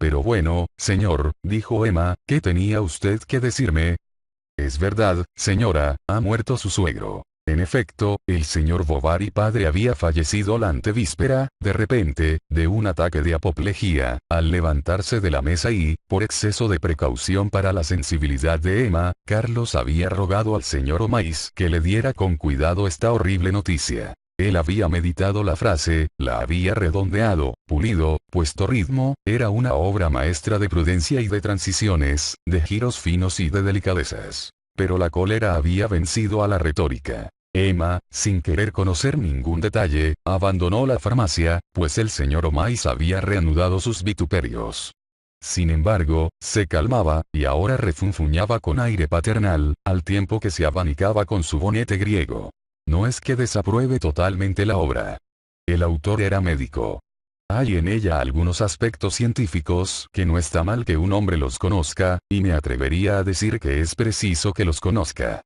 Pero bueno, señor, dijo Emma, ¿qué tenía usted que decirme? Es verdad, señora, ha muerto su suegro. En efecto, el señor Bovary padre había fallecido la antevíspera, de repente, de un ataque de apoplejía, al levantarse de la mesa y, por exceso de precaución para la sensibilidad de Emma, Carlos había rogado al señor Omais que le diera con cuidado esta horrible noticia. Él había meditado la frase, la había redondeado, pulido, puesto ritmo, era una obra maestra de prudencia y de transiciones, de giros finos y de delicadezas. Pero la cólera había vencido a la retórica. Emma, sin querer conocer ningún detalle, abandonó la farmacia, pues el señor Omais había reanudado sus vituperios. Sin embargo, se calmaba, y ahora refunfuñaba con aire paternal, al tiempo que se abanicaba con su bonete griego. No es que desapruebe totalmente la obra. El autor era médico. Hay en ella algunos aspectos científicos que no está mal que un hombre los conozca, y me atrevería a decir que es preciso que los conozca.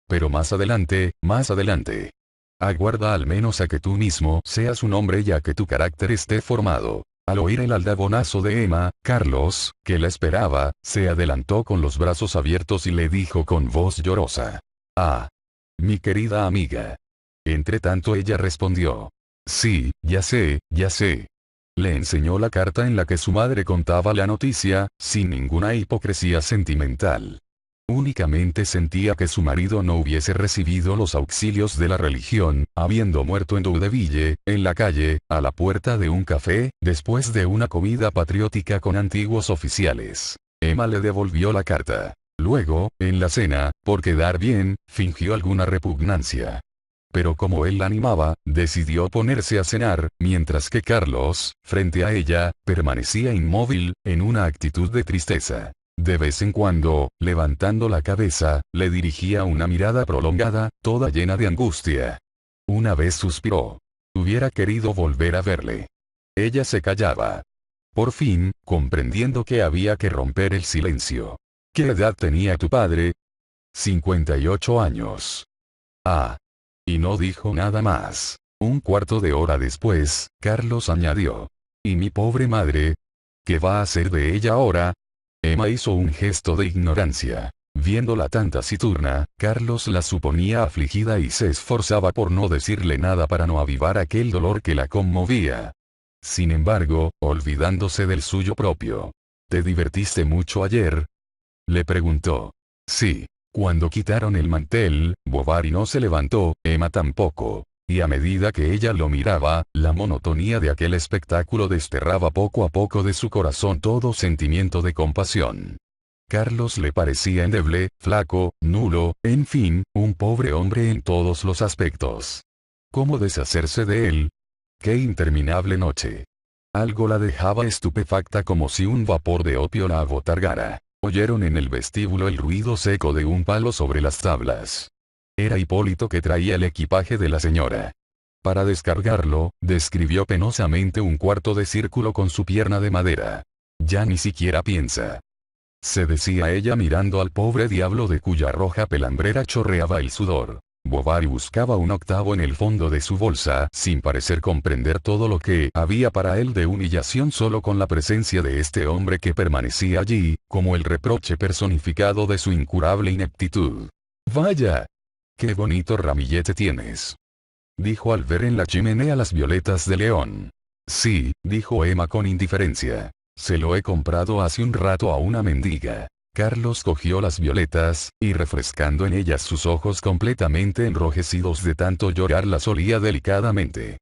Pero más adelante, más adelante. Aguarda al menos a que tú mismo seas un hombre y a que tu carácter esté formado. Al oír el aldabonazo de Emma, Carlos, que la esperaba, se adelantó con los brazos abiertos y le dijo con voz llorosa. Ah. Mi querida amiga. Entretanto ella respondió. Sí, ya sé, ya sé. Le enseñó la carta en la que su madre contaba la noticia, sin ninguna hipocresía sentimental. Únicamente sentía que su marido no hubiese recibido los auxilios de la religión, habiendo muerto en Daudeville, en la calle, a la puerta de un café, después de una comida patriótica con antiguos oficiales. Emma le devolvió la carta. Luego, en la cena, por quedar bien, fingió alguna repugnancia. Pero como él la animaba, decidió ponerse a cenar, mientras que Carlos, frente a ella, permanecía inmóvil, en una actitud de tristeza. De vez en cuando, levantando la cabeza, le dirigía una mirada prolongada, toda llena de angustia. Una vez suspiró. Hubiera querido volver a verle. Ella se callaba. Por fin, comprendiendo que había que romper el silencio. ¿Qué edad tenía tu padre? 58 años. Ah. Y no dijo nada más. Un cuarto de hora después, Carlos añadió. ¿Y mi pobre madre? ¿Qué va a hacer de ella ahora? Emma hizo un gesto de ignorancia. Viéndola tan taciturna, Carlos la suponía afligida y se esforzaba por no decirle nada para no avivar aquel dolor que la conmovía. Sin embargo, olvidándose del suyo propio. ¿Te divertiste mucho ayer? Le preguntó. Sí. Cuando quitaron el mantel, Bovary no se levantó, Emma tampoco. Y a medida que ella lo miraba, la monotonía de aquel espectáculo desterraba poco a poco de su corazón todo sentimiento de compasión. Carlos le parecía endeble, flaco, nulo, en fin, un pobre hombre en todos los aspectos. ¿Cómo deshacerse de él? ¡Qué interminable noche! Algo la dejaba estupefacta como si un vapor de opio la abotargara. Oyeron en el vestíbulo el ruido seco de un palo sobre las tablas. Era Hipólito que traía el equipaje de la señora. Para descargarlo, describió penosamente un cuarto de círculo con su pierna de madera. Ya ni siquiera piensa. Se decía ella mirando al pobre diablo de cuya roja pelambrera chorreaba el sudor. Bovary buscaba un octavo en el fondo de su bolsa, sin parecer comprender todo lo que había para él de humillación solo con la presencia de este hombre que permanecía allí, como el reproche personificado de su incurable ineptitud. «Vaya. Qué bonito ramillete tienes», dijo al ver en la chimenea las violetas de León. «Sí», dijo Emma con indiferencia. «Se lo he comprado hace un rato a una mendiga». Carlos cogió las violetas, y refrescando en ellas sus ojos completamente enrojecidos de tanto llorar las olía delicadamente.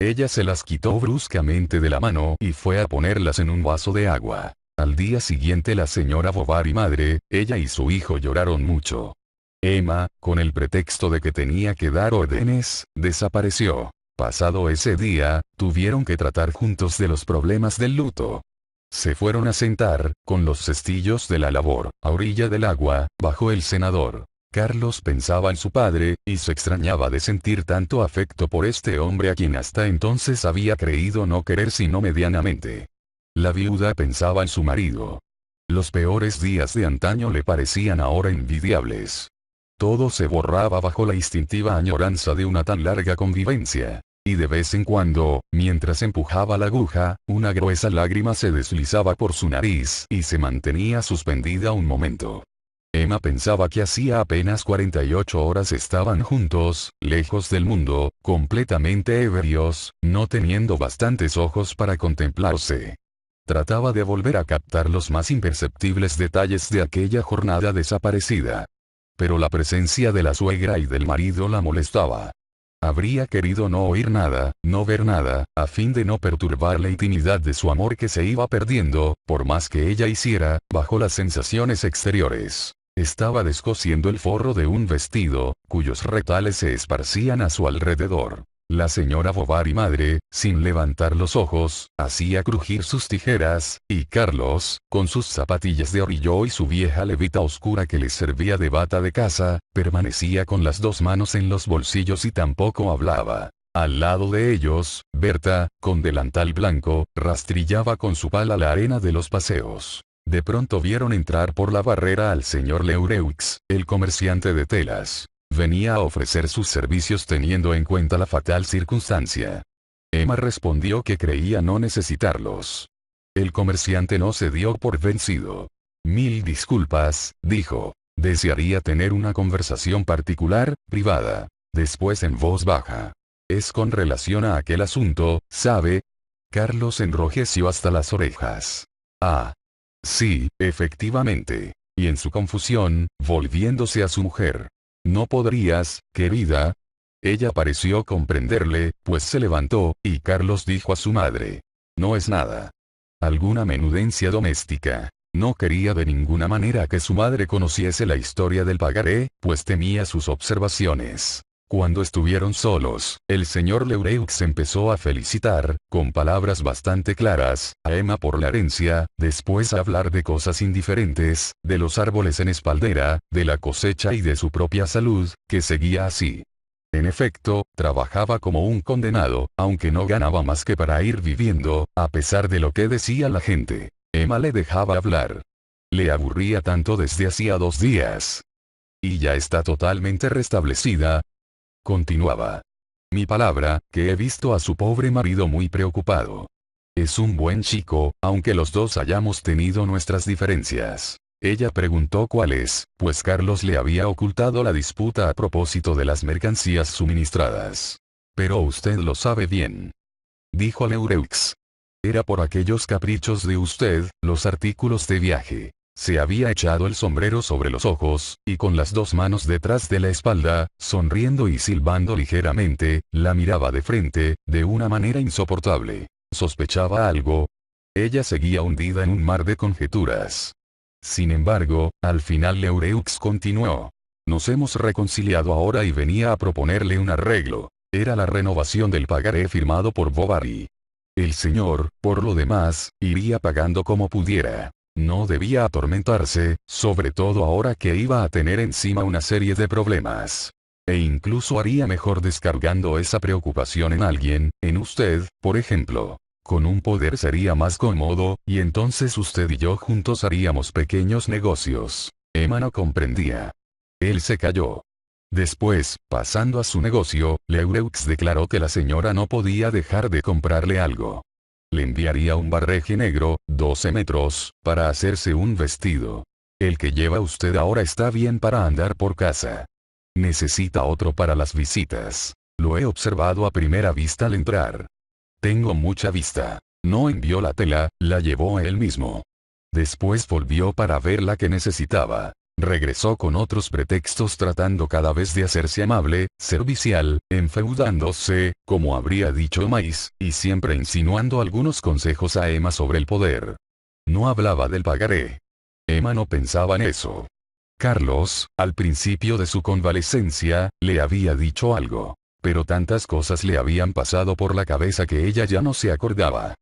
Ella se las quitó bruscamente de la mano y fue a ponerlas en un vaso de agua. Al día siguiente la señora Bovary madre, ella y su hijo lloraron mucho. Emma, con el pretexto de que tenía que dar órdenes, desapareció. Pasado ese día, tuvieron que tratar juntos de los problemas del luto. Se fueron a sentar, con los cestillos de la labor, a orilla del agua, bajo el cenador. Carlos pensaba en su padre, y se extrañaba de sentir tanto afecto por este hombre a quien hasta entonces había creído no querer sino medianamente. La viuda pensaba en su marido. Los peores días de antaño le parecían ahora envidiables. Todo se borraba bajo la instintiva añoranza de una tan larga convivencia. Y de vez en cuando, mientras empujaba la aguja, una gruesa lágrima se deslizaba por su nariz y se mantenía suspendida un momento. Emma pensaba que hacía apenas 48 horas estaban juntos, lejos del mundo, completamente ebrios, no teniendo bastantes ojos para contemplarse. Trataba de volver a captar los más imperceptibles detalles de aquella jornada desaparecida. Pero la presencia de la suegra y del marido la molestaba. Habría querido no oír nada, no ver nada, a fin de no perturbar la intimidad de su amor que se iba perdiendo, por más que ella hiciera, bajo las sensaciones exteriores. Estaba descosiendo el forro de un vestido, cuyos retales se esparcían a su alrededor. La señora Bovary madre, sin levantar los ojos, hacía crujir sus tijeras, y Carlos, con sus zapatillas de orillo y su vieja levita oscura que le servía de bata de casa, permanecía con las dos manos en los bolsillos y tampoco hablaba. Al lado de ellos, Berta, con delantal blanco, rastrillaba con su pala la arena de los paseos. De pronto vieron entrar por la barrera al señor Leureux, el comerciante de telas. Venía a ofrecer sus servicios teniendo en cuenta la fatal circunstancia. Emma respondió que creía no necesitarlos. El comerciante no se dio por vencido. Mil disculpas, dijo. Desearía tener una conversación particular, privada. Después en voz baja. Es con relación a aquel asunto, ¿sabe? Carlos enrojeció hasta las orejas. Ah. Sí, efectivamente. Y en su confusión, volviéndose a su mujer. ¿No podrías, querida? Ella pareció comprenderle, pues se levantó, y Carlos dijo a su madre. No es nada. Alguna menudencia doméstica. No quería de ninguna manera que su madre conociese la historia del pagaré, pues temía sus observaciones. Cuando estuvieron solos, el señor Leureux empezó a felicitar, con palabras bastante claras, a Emma por la herencia, después a hablar de cosas indiferentes, de los árboles en espaldera, de la cosecha y de su propia salud, que seguía así. En efecto, trabajaba como un condenado, aunque no ganaba más que para ir viviendo, a pesar de lo que decía la gente. Emma le dejaba hablar. Le aburría tanto desde hacía 2 días. Y ya está totalmente restablecida. Continuaba. Mi palabra, que he visto a su pobre marido muy preocupado. Es un buen chico, aunque los dos hayamos tenido nuestras diferencias. Ella preguntó cuáles, pues Carlos le había ocultado la disputa a propósito de las mercancías suministradas. Pero usted lo sabe bien. Dijo Leureux. Era por aquellos caprichos de usted, los artículos de viaje. Se había echado el sombrero sobre los ojos, y con las dos manos detrás de la espalda, sonriendo y silbando ligeramente, la miraba de frente, de una manera insoportable. ¿Sospechaba algo? Ella seguía hundida en un mar de conjeturas. Sin embargo, al final Leureux continuó. Nos hemos reconciliado ahora y venía a proponerle un arreglo. Era la renovación del pagaré firmado por Bovary. El señor, por lo demás, iría pagando como pudiera. No debía atormentarse, sobre todo ahora que iba a tener encima una serie de problemas. E incluso haría mejor descargando esa preocupación en alguien, en usted, por ejemplo. Con un poder sería más cómodo, y entonces usted y yo juntos haríamos pequeños negocios. Emma no comprendía. Él se calló. Después, pasando a su negocio, Leureux declaró que la señora no podía dejar de comprarle algo. Le enviaría un barreje negro, 12 metros, para hacerse un vestido. El que lleva usted ahora está bien para andar por casa. Necesita otro para las visitas. Lo he observado a primera vista al entrar. Tengo mucha vista. No envió la tela, la llevó él mismo. Después volvió para ver la que necesitaba. Regresó con otros pretextos tratando cada vez de hacerse amable, servicial, enfeudándose, como habría dicho Mais, y siempre insinuando algunos consejos a Emma sobre el poder. No hablaba del pagaré. Emma no pensaba en eso. Carlos, al principio de su convalecencia, le había dicho algo. Pero tantas cosas le habían pasado por la cabeza que ella ya no se acordaba.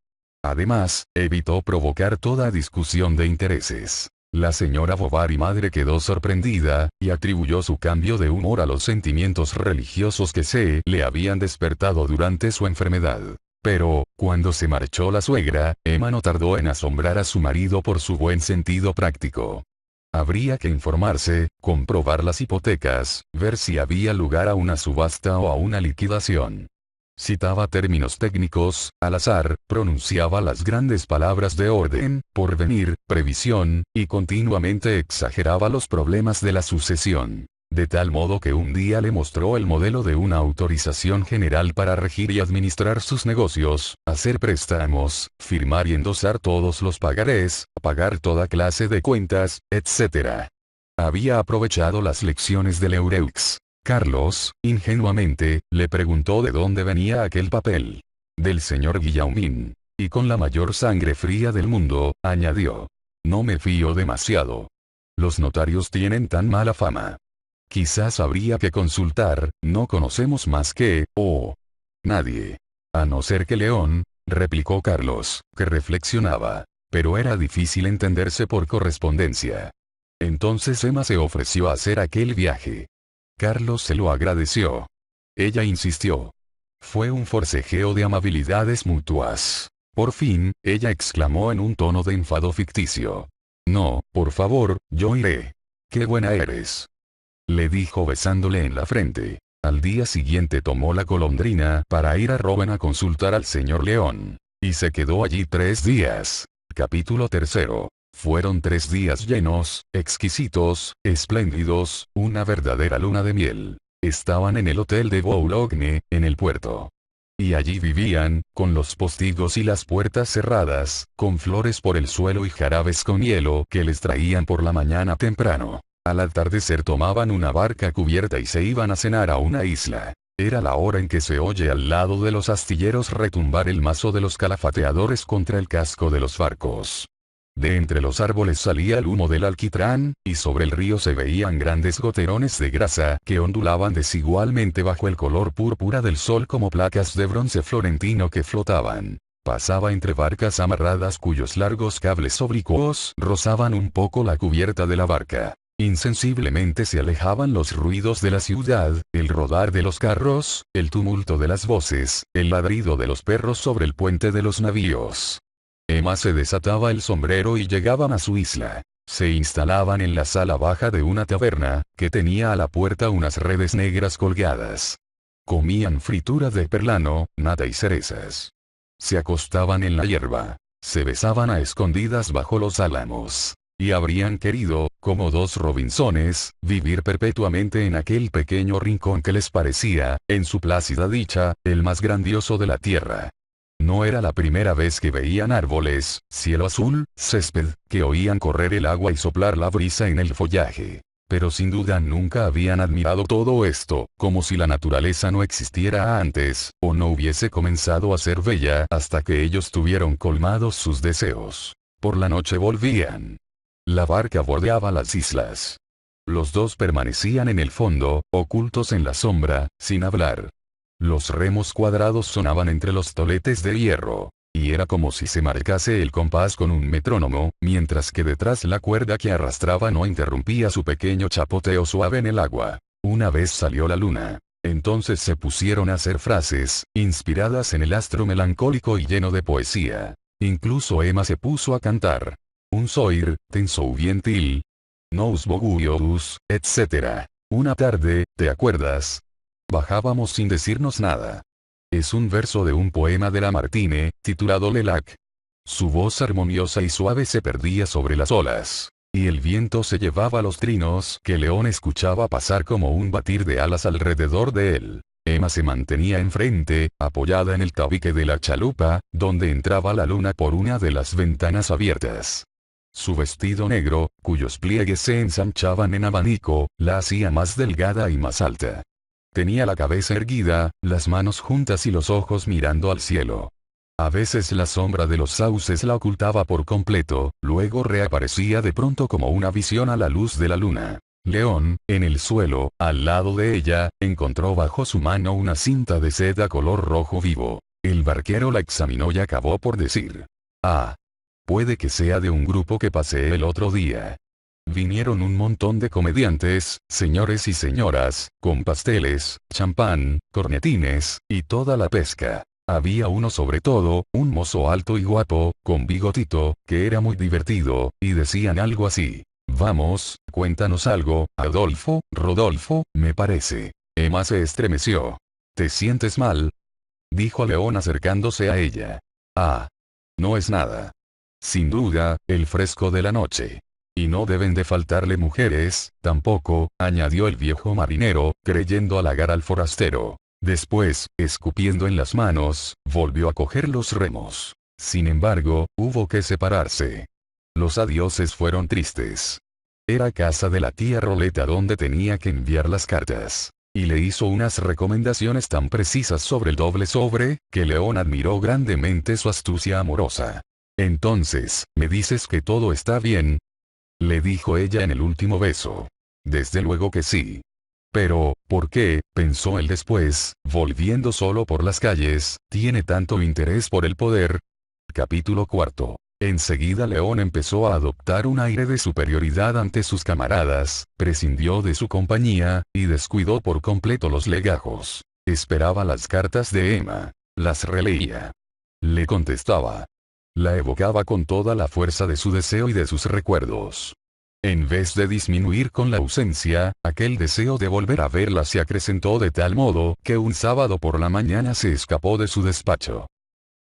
Además, evitó provocar toda discusión de intereses. La señora Bovary madre quedó sorprendida, y atribuyó su cambio de humor a los sentimientos religiosos que se le habían despertado durante su enfermedad. Pero, cuando se marchó la suegra, Emma no tardó en asombrar a su marido por su buen sentido práctico. Habría que informarse, comprobar las hipotecas, ver si había lugar a una subasta o a una liquidación. Citaba términos técnicos, al azar, pronunciaba las grandes palabras de orden, porvenir, previsión, y continuamente exageraba los problemas de la sucesión. De tal modo que un día le mostró el modelo de una autorización general para regir y administrar sus negocios, hacer préstamos, firmar y endosar todos los pagarés, pagar toda clase de cuentas, etc. Había aprovechado las lecciones del Eureux. Carlos, ingenuamente, le preguntó de dónde venía aquel papel. Del señor Guillaumin. Y con la mayor sangre fría del mundo, añadió. No me fío demasiado. Los notarios tienen tan mala fama. Quizás habría que consultar, no conocemos más que, nadie. A no ser que León, replicó Carlos, que reflexionaba. Pero era difícil entenderse por correspondencia. Entonces Emma se ofreció a hacer aquel viaje. Carlos se lo agradeció. Ella insistió. Fue un forcejeo de amabilidades mutuas. Por fin, ella exclamó en un tono de enfado ficticio. No, por favor, yo iré. ¡Qué buena eres! Le dijo besándole en la frente. Al día siguiente tomó la golondrina para ir a Rouen a consultar al señor León. Y se quedó allí 3 días. Capítulo 3. Fueron 3 días llenos, exquisitos, espléndidos, una verdadera luna de miel. Estaban en el hotel de Boulogne, en el puerto. Y allí vivían, con los postigos y las puertas cerradas, con flores por el suelo y jarabes con hielo que les traían por la mañana temprano. Al atardecer tomaban una barca cubierta y se iban a cenar a una isla. Era la hora en que se oye al lado de los astilleros retumbar el mazo de los calafateadores contra el casco de los barcos. De entre los árboles salía el humo del alquitrán, y sobre el río se veían grandes goterones de grasa que ondulaban desigualmente bajo el color púrpura del sol como placas de bronce florentino que flotaban. Pasaba entre barcas amarradas cuyos largos cables oblicuos rozaban un poco la cubierta de la barca. Insensiblemente se alejaban los ruidos de la ciudad, el rodar de los carros, el tumulto de las voces, el ladrido de los perros sobre el puente de los navíos. Emma se desataba el sombrero y llegaban a su isla. Se instalaban en la sala baja de una taberna, que tenía a la puerta unas redes negras colgadas. Comían fritura de perlano, nata y cerezas. Se acostaban en la hierba. Se besaban a escondidas bajo los álamos. Y habrían querido, como 2 Robinsones, vivir perpetuamente en aquel pequeño rincón que les parecía, en su plácida dicha, el más grandioso de la tierra. No era la primera vez que veían árboles, cielo azul, césped, que oían correr el agua y soplar la brisa en el follaje. Pero sin duda nunca habían admirado todo esto, como si la naturaleza no existiera antes, o no hubiese comenzado a ser bella hasta que ellos tuvieron colmados sus deseos. Por la noche volvían. La barca bordeaba las islas. Los 2 permanecían en el fondo, ocultos en la sombra, sin hablar. Los remos cuadrados sonaban entre los toletes de hierro. Y era como si se marcase el compás con un metrónomo, mientras que detrás la cuerda que arrastraba no interrumpía su pequeño chapoteo suave en el agua. Una vez salió la luna. Entonces se pusieron a hacer frases, inspiradas en el astro melancólico y lleno de poesía. Incluso Emma se puso a cantar. Un soir, ten souvientil. Nous boguious, etc. Una tarde, ¿te acuerdas? Bajábamos sin decirnos nada. Es un verso de un poema de Lamartine, titulado Le Lac. Su voz armoniosa y suave se perdía sobre las olas. Y el viento se llevaba los trinos que León escuchaba pasar como un batir de alas alrededor de él. Emma se mantenía enfrente, apoyada en el tabique de la chalupa, donde entraba la luna por una de las ventanas abiertas. Su vestido negro, cuyos pliegues se ensanchaban en abanico, la hacía más delgada y más alta. Tenía la cabeza erguida, las manos juntas y los ojos mirando al cielo. A veces la sombra de los sauces la ocultaba por completo, luego reaparecía de pronto como una visión a la luz de la luna. León, en el suelo, al lado de ella, encontró bajo su mano una cinta de seda color rojo vivo. El barquero la examinó y acabó por decir: «Ah. Puede que sea de un grupo que paseé el otro día. Vinieron un montón de comediantes, señores y señoras, con pasteles, champán, cornetines, y toda la pesca. Había uno sobre todo, un mozo alto y guapo, con bigotito, que era muy divertido, y decían algo así: «Vamos, cuéntanos algo, Rodolfo, me parece». Emma se estremeció. «¿Te sientes mal?» dijo León acercándose a ella. Ah. No es nada. Sin duda, el fresco de la noche. Y no deben de faltarle mujeres, tampoco, añadió el viejo marinero, creyendo halagar al forastero. Después, escupiendo en las manos, volvió a coger los remos. Sin embargo, hubo que separarse. Los adioses fueron tristes. Era casa de la tía Roleta donde tenía que enviar las cartas. Y le hizo unas recomendaciones tan precisas sobre el doble sobre, que León admiró grandemente su astucia amorosa. Entonces, ¿me dices que todo está bien?, le dijo ella en el último beso. Desde luego que sí. Pero, ¿por qué?, pensó él después, volviendo solo por las calles, ¿tiene tanto interés por el poder? Capítulo 4. Enseguida León empezó a adoptar un aire de superioridad ante sus camaradas, prescindió de su compañía, y descuidó por completo los legajos. Esperaba las cartas de Emma. Las releía. Le contestaba. La evocaba con toda la fuerza de su deseo y de sus recuerdos. En vez de disminuir con la ausencia, aquel deseo de volver a verla se acrecentó de tal modo que un sábado por la mañana se escapó de su despacho.